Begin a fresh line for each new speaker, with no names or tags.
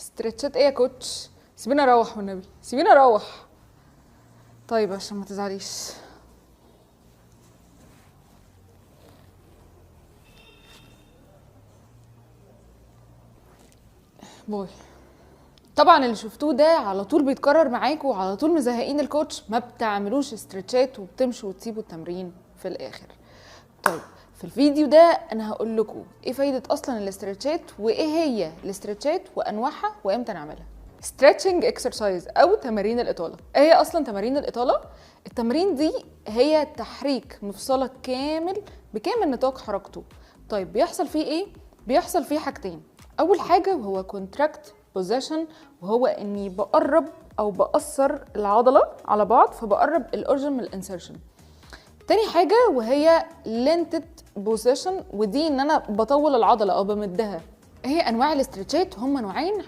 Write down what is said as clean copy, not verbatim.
استرتشات ايه يا كوتش؟ سيبيني اروح والنبي، سيبيني اروح. طيب عشان ما تزعليش. باي. طبعا اللي شفتوه ده على طول بيتكرر معاكم وعلى طول مزهقين الكوتش، ما بتعملوش استرتشات وبتمشوا وتسيبوا التمرين في الاخر. طيب في الفيديو ده انا هقول لكم ايه فايده اصلا الاسترتشات، وايه هي الاسترتشات وانواعها وامتى نعملها. stretching exercise او تمارين الاطاله. ايه هي اصلا تمارين الاطاله؟ التمارين دي هي تحريك مفصلك كامل بكامل نطاق حركته. طيب بيحصل فيه ايه؟ بيحصل فيه حاجتين. اول حاجه وهو contract position، وهو اني بقرب او بقصر العضله على بعض، فبقرب الاورجن من الانسرشن. تاني حاجه وهي lented position، ودي ان انا بطول العضله او بمدها. هي انواع الاسترتشات هم نوعين.